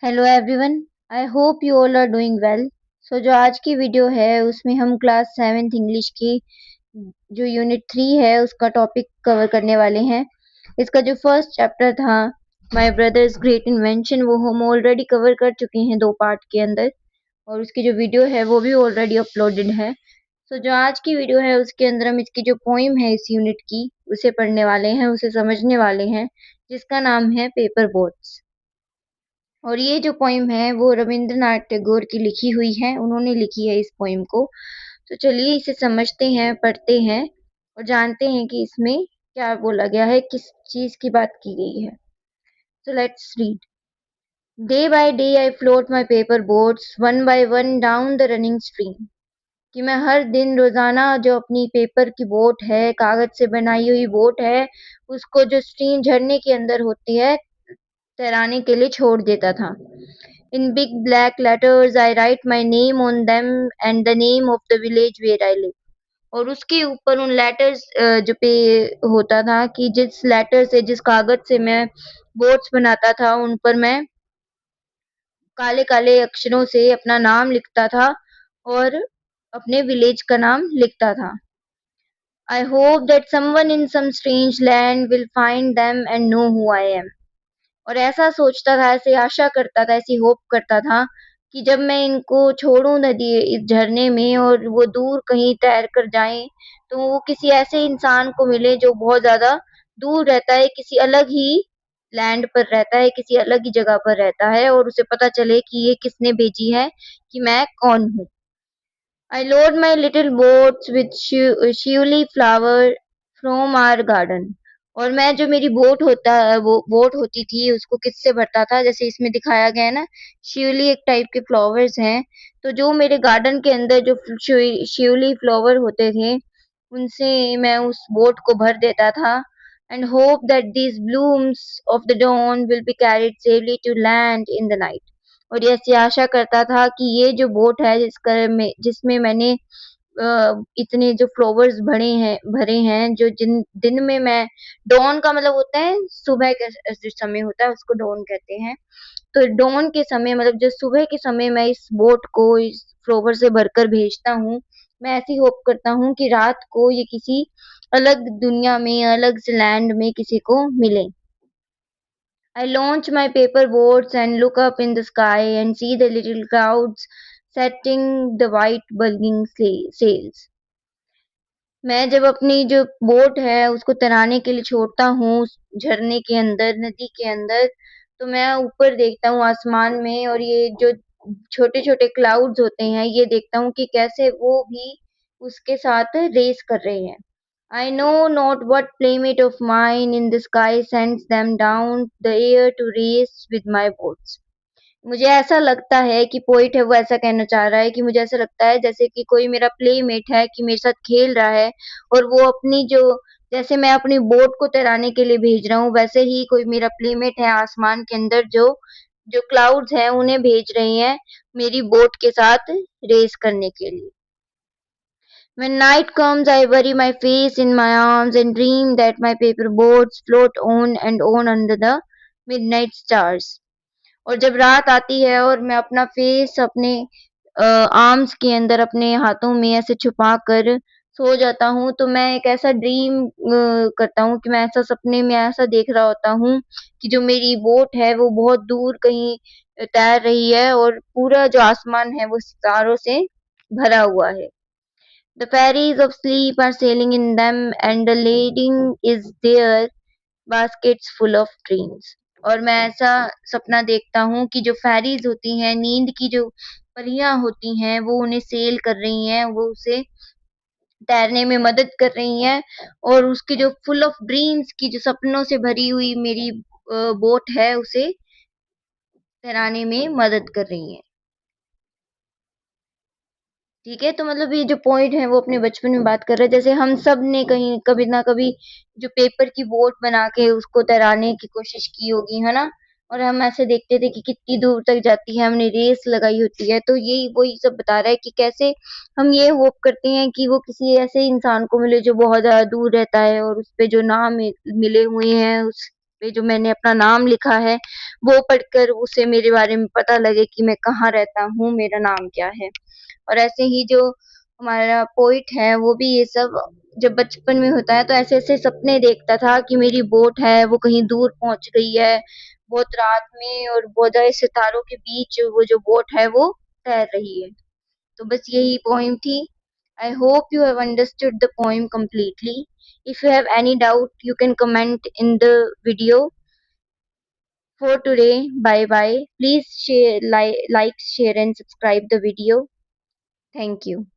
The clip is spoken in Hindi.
Hello everyone. I hope you all are doing well. जो आज की वीडियो है उसमें हम क्लास 7th इंग्लिश की जो यूनिट 3 है उसका टॉपिक कवर करने वाले हैं। इसका जो फर्स्ट चैप्टर था माय ब्रदर्स ग्रेट इन्वेंशन वो हम ऑलरेडी कवर कर चुके हैं 2 पार्ट के अंदर, और उसकी जो वीडियो है वो भी ऑलरेडी अपलोडेड है। जो आज की वीडियो है उसके अंदर हम इसकी जो पोइम है इस यूनिट की उसे पढ़ने वाले हैं, उसे समझने वाले हैं, जिसका नाम है पेपर बोट्स। और ये जो पोइम है वो रविंद्रनाथ टैगोर की लिखी हुई है, उन्होंने लिखी है इस पोइम को। तो चलिए इसे समझते हैं, पढ़ते हैं और जानते हैं कि इसमें क्या बोला गया है, किस चीज की बात की गई है। So let's read. Day by day I float my paper boats one by one down the running stream. कि मैं हर दिन रोजाना जो अपनी पेपर की बोट है, कागज से बनाई हुई बोट है, उसको जो स्ट्रीम झरने के अंदर होती है तैराने के लिए छोड़ देता था। In big black letters I write my name on them and the name of the village where I live. और उसके ऊपर उन लेटर्स जो पे होता था कि जिस लेटर से, जिस कागज से मैं बोट्स बनाता था, उन पर मैं काले काले अक्षरों से अपना नाम लिखता था और अपने विलेज का नाम लिखता था। I hope that someone in some strange land will find them and know who I am. और ऐसा सोचता था, ऐसी आशा करता था, ऐसी होप करता था कि जब मैं इनको छोड़ूं नदी इस झरने में और वो दूर कहीं तैर कर जाएं, तो वो किसी ऐसे इंसान को मिले जो बहुत ज्यादा दूर रहता है, किसी अलग ही लैंड पर रहता है, किसी अलग ही जगह पर रहता है, और उसे पता चले कि ये किसने भेजी है, कि मैं कौन हूँ। I load my little boats with shiuli flower from our garden. और मैं जो मेरी बोट होता वो बोट होती थी उसको किससे भरता था, जैसे इसमें दिखाया गया है ना, शिवली एक टाइप के फ्लावर्स हैं। तो जो मेरे गार्डन के अंदर जो शिवली फ्लावर होते थे उनसे मैं उस बोट को भर देता था। And hope that these blooms of the dawn will be carried safely to land in the night. और ये ऐसी आशा करता था कि ये जो बोट है जिसमें मैंने इतने जो फ्लावर्स भरे हैं, जो जिन दिन में मैं, डॉन का मतलब होता है सुबह का जो समय होता है उसको डॉन कहते हैं। तो डॉन के समय मतलब जो सुबह के समय मैं इस बोट को इस फ्लावर से भरकर भेजता हूँ। मैं ऐसी होप करता हूँ कि रात को ये किसी अलग दुनिया में, अलग से लैंड में किसी को मिले। I launch my paper boats and look up in the sky and see the little clouds setting the white bulging sails. मैं जब अपनी जो बोट है उसको तैराने के लिए छोड़ता हूँ उस झरने के अंदर, नदी के अंदर, तो मैं ऊपर देखता हूँ आसमान में, और ये जो छोटे छोटे क्लाउड्स होते हैं ये देखता हूँ कि कैसे वो भी उसके साथ रेस कर रहे हैं। I know not what playmate of mine in the sky sends them down the air to race with my boats. मुझे ऐसा लगता है कि पोइट है वो ऐसा कहना चाह रहा है कि मुझे ऐसा लगता है जैसे कि कोई मेरा प्लेमेट है, कि मेरे साथ खेल रहा है, और वो अपनी जो, जैसे मैं अपनी बोट को तैराने के लिए भेज रहा हूँ वैसे ही कोई मेरा प्लेमेट है आसमान के अंदर जो जो क्लाउड्स हैं उन्हें भेज रही हैं मेरी बोट के साथ रेस करने के लिए। When night comes, I bury my face in my arms and dream that my paper boats float on and on under the midnight stars. और जब रात आती है और मैं अपना फेस अपने आर्म्स के अंदर अपने हाथों में ऐसे छुपा कर सो जाता हूँ, तो मैं एक ऐसा ड्रीम करता हूँ कि मैं ऐसा सपने में ऐसा देख रहा होता हूँ कि जो मेरी बोट है वो बहुत दूर कहीं तैर रही है और पूरा जो आसमान है वो सितारों से भरा हुआ है। The fairies of sleep are sailing in them and the lading is their baskets full of dreams. और मैं ऐसा सपना देखता हूँ कि जो फेरीज होती हैं, नींद की जो परियां होती हैं, वो उन्हें सेल कर रही हैं, वो उसे तैरने में मदद कर रही हैं, और उसकी जो फुल ऑफ ड्रीम्स की जो सपनों से भरी हुई मेरी बोट है उसे तैराने में मदद कर रही हैं। ठीक है, तो मतलब ये जो पॉइंट है वो अपने बचपन में बात कर रहे हैं, जैसे हम सब ने कहीं कभी ना कभी जो पेपर की बोट बना के उसको तैराने की कोशिश की होगी, है ना। और हम ऐसे देखते थे कि कितनी दूर तक जाती है, हमने रेस लगाई होती है। तो यही वही सब बता रहा है कि कैसे हम ये होप करते हैं कि वो किसी ऐसे इंसान को मिले जो बहुत ज्यादा दूर रहता है और उस पे जो नाम मिले हुए हैं पे जो मैंने अपना नाम लिखा है वो पढ़कर उसे मेरे बारे में पता लगे कि मैं कहाँ रहता हूँ, मेरा नाम क्या है। और ऐसे ही जो हमारा पोइट है वो भी ये सब जब बचपन में होता है तो ऐसे ऐसे सपने देखता था कि मेरी बोट है वो कहीं दूर पहुंच गई है, बहुत रात में और बहुत ज्यादा सितारों के बीच वो जो बोट है वो तैर रही है। तो बस यही पोइम थी। I hope you have understood the poem completely. If you have any doubt, you can comment in the video. For today, bye bye. Please share, like, share, and subscribe the video. Thank you.